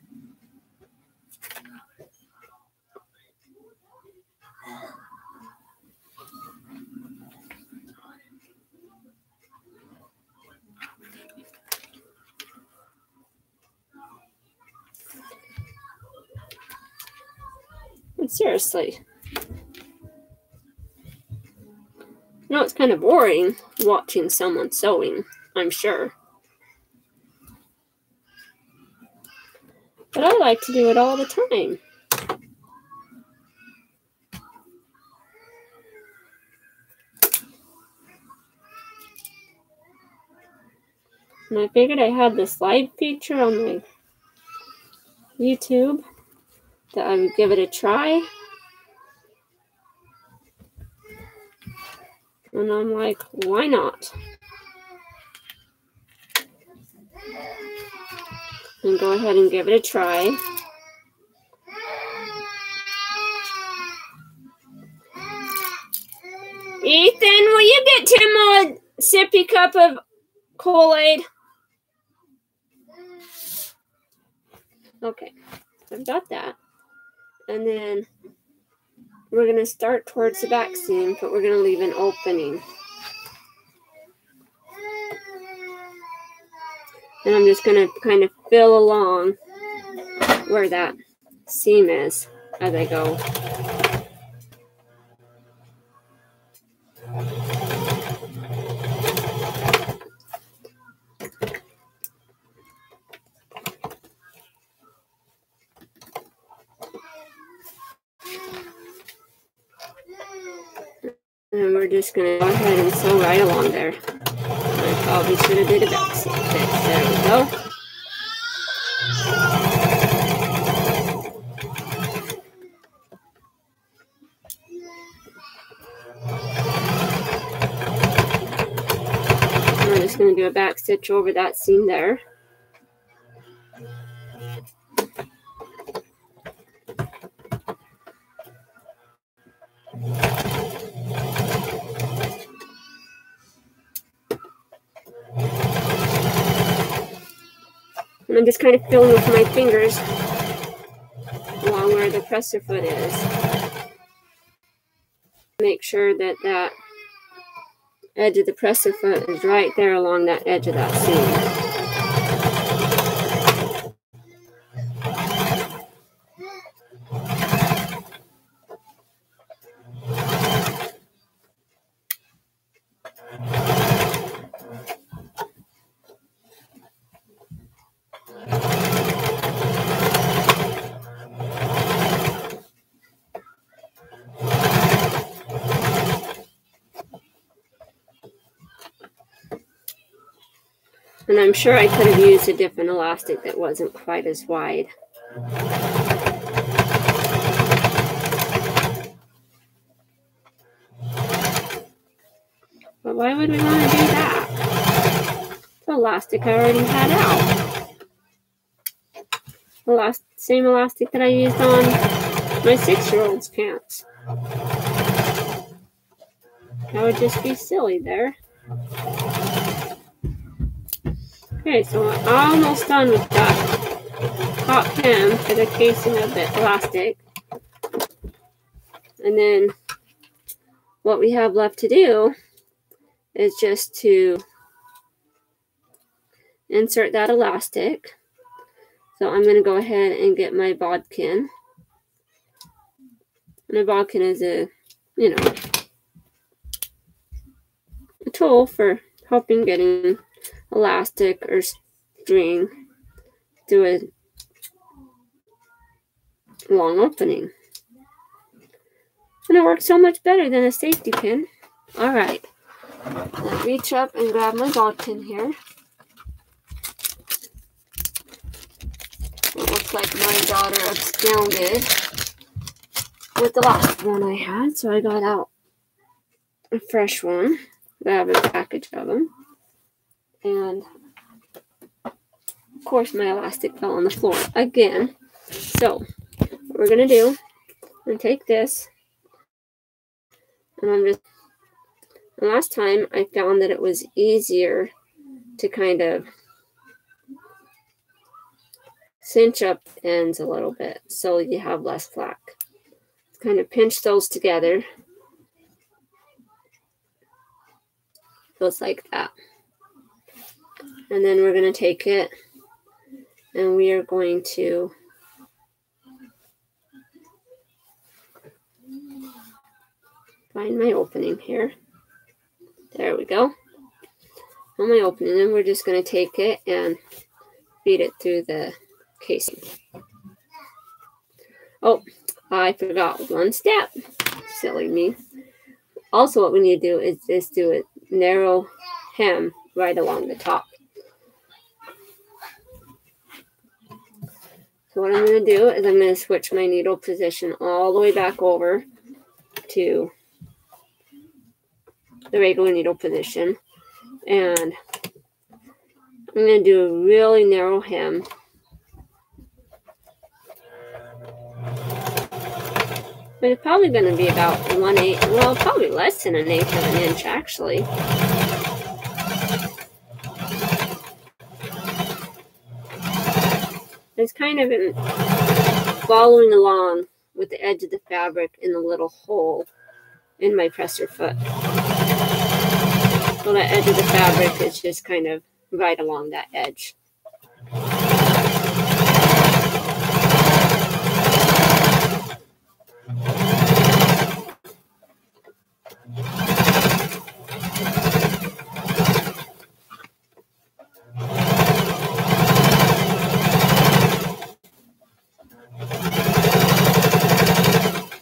Speaker 1: And seriously. You know, it's kind of boring watching someone sewing, I'm sure. But I like to do it all the time. And I figured I had this live feature on my YouTube that I would give it a try. And I'm like, why not? And go ahead and give it a try. Ethan, will you get Tim a sippy cup of Kool-Aid? Okay, I've got that. And then we're going to start towards the back seam, but we're going to leave an opening. And I'm just going to kind of fill along where that seam is as I go. And we're just going to go ahead and sew right along there. I probably should have did a back seam. There we go. a back stitch over that seam there. And I'm just kind of filling with my fingers along where the presser foot is. Make sure that that edge of the presser foot is right there along that edge of that seam. And I'm sure I could have used a different elastic that wasn't quite as wide. But why would we want to do that? The elastic I already had out. The same elastic that I used on my 6-year-old's pants. That would just be silly there. Okay, so I'm almost done with that top hem for the casing of the elastic. And then what we have left to do is just to insert that elastic. So I'm going to go ahead and get my bodkin. And a bodkin is a tool for helping getting elastic or string through a long opening. And it works so much better than a safety pin. Alright, I'll reach up and grab my bodkin here. It looks like my daughter absconded with the last one I had, so I got out a fresh one. I have a package of them. And of course my elastic fell on the floor again. So what we're going to do, I'm going to take this, and last time I found that it was easier to kind of cinch up the ends a little bit so you have less slack. Kind of pinch those together. Just like that. And then we're going to take it and we are going to find my opening here. There we go. On my opening, and we're just going to take it and feed it through the casing. Oh, I forgot one step. Silly me. Also, what we need to do is just do a narrow hem right along the top. So what I'm going to do is I'm going to switch my needle position all the way back over to the regular needle position. And I'm going to do a really narrow hem. But it's probably going to be about 1/8, well, probably less than 1/8 of an inch, actually. It's kind of following along with the edge of the fabric in the little hole in my presser foot. So the edge of the fabric is just kind of right along that edge.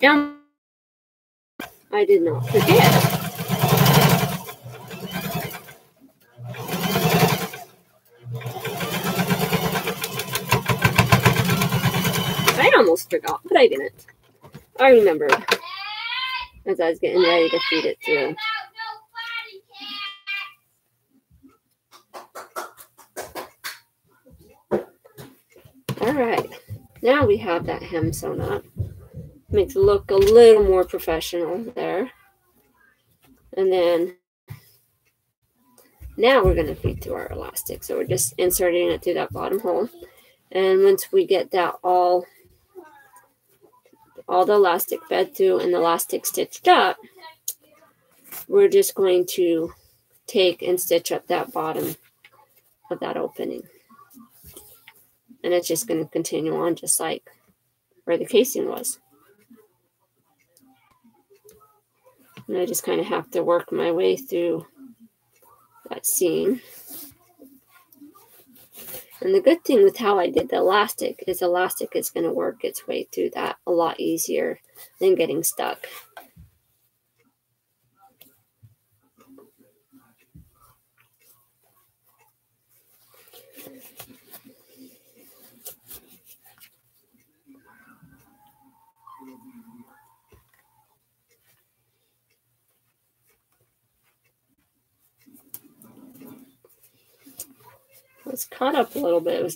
Speaker 1: And I did not forget. I almost forgot, but I didn't. I remembered as I was getting ready to feed it through. All right, now we have that hem sewn up. Makes it look a little more professional there. And then now we're going to feed through our elastic. So we're just inserting it through that bottom hole. And once we get that all the elastic fed through and the elastic stitched up, we're just going to take and stitch up that bottom of that opening. And it's just going to continue on just like where the casing was. And I just kind of have to work my way through that seam. And the good thing with how I did the elastic is going to work its way through that a lot easier than getting stuck. I was caught up a little bit. It was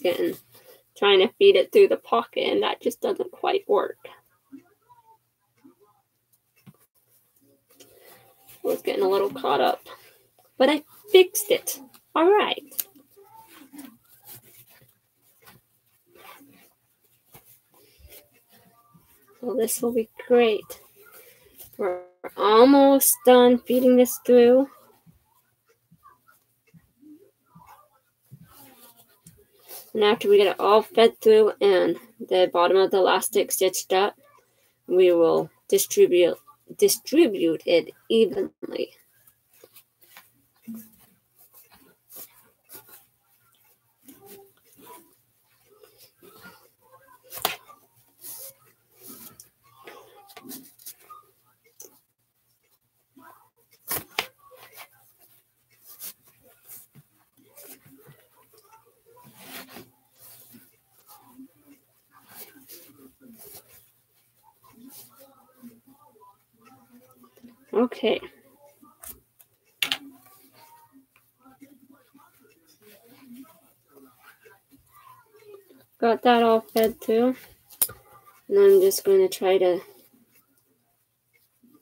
Speaker 1: trying to feed it through the pocket, and that just doesn't quite work. I was getting a little caught up, but I fixed it. All right. Well, this will be great. We're almost done feeding this through. And after we get it all fed through and the bottom of the elastic stitched up, we will distribute it evenly. Okay. Got that all fed through. And I'm just going to try to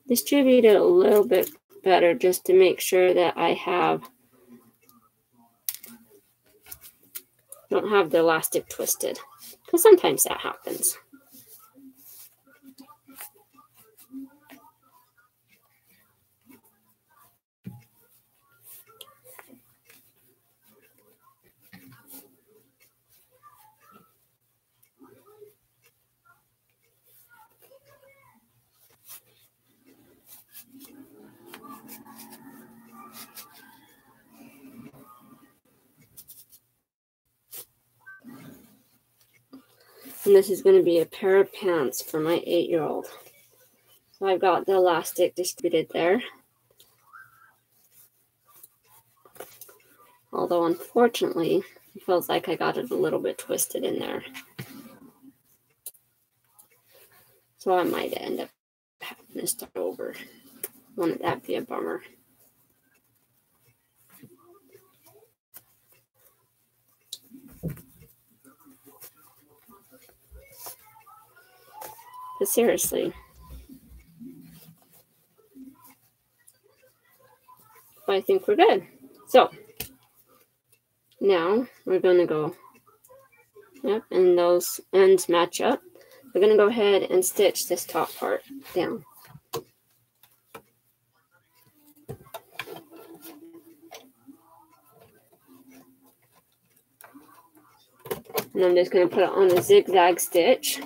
Speaker 1: distribute it a little bit better just to make sure that I don't have the elastic twisted, because sometimes that happens. And this is going to be a pair of pants for my 8-year-old. So I've got the elastic distributed there. Although unfortunately, it feels like I got it a little bit twisted in there. So I might end up having to start over. Wouldn't that be a bummer? But seriously. But I think we're good. So now we're going to go, and those ends match up. We're going to go ahead and stitch this top part down. And I'm just going to put it on a zigzag stitch.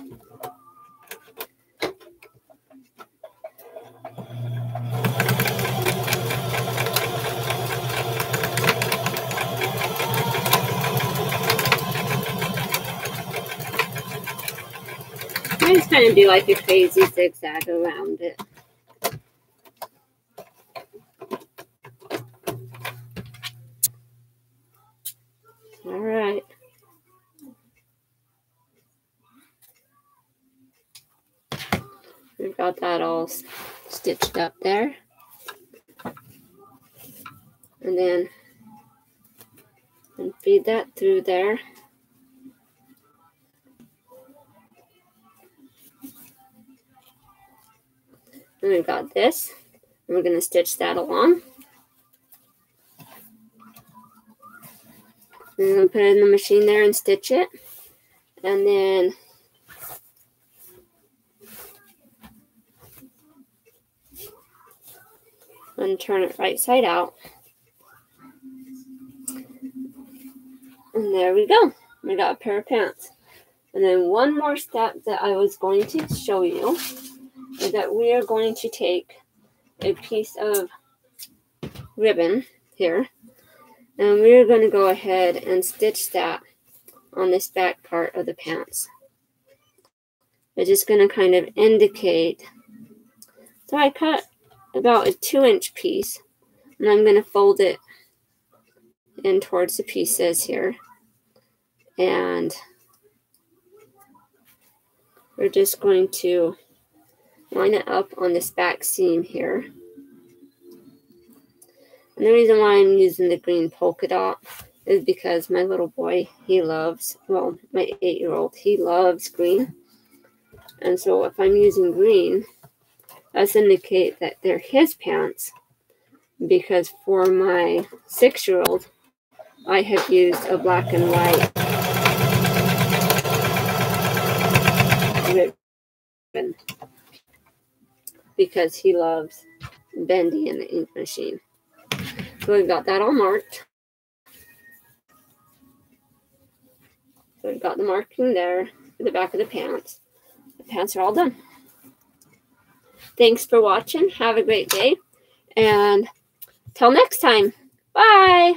Speaker 1: I just kind of do like a crazy zigzag around it. All right. We've got that all stitched up there. And then feed that through there. And we've got this. And we're going to stitch that along. We're going to put it in the machine there and stitch it. And then and turn it right side out. And there we go. We got a pair of pants. And then one more step that I was going to show you is that we are going to take a piece of ribbon here, and we're going to go ahead and stitch that on this back part of the pants. It's just going to kind of indicate. So I cut about a 2-inch piece, and I'm going to fold it in towards the pieces here, and we're just going to line it up on this back seam here. And the reason why I'm using the green polka dot is because my little boy, he loves, well, my 8-year-old, he loves green. And so if I'm using green, that's indicate that they're his pants, because for my 6-year-old, I have used a black and white ribbon because he loves bendy in the ink machine. So we've got that all marked. So we've got the marking there for the back of the pants. The pants are all done. Thanks for watching. Have a great day. And till next time. Bye.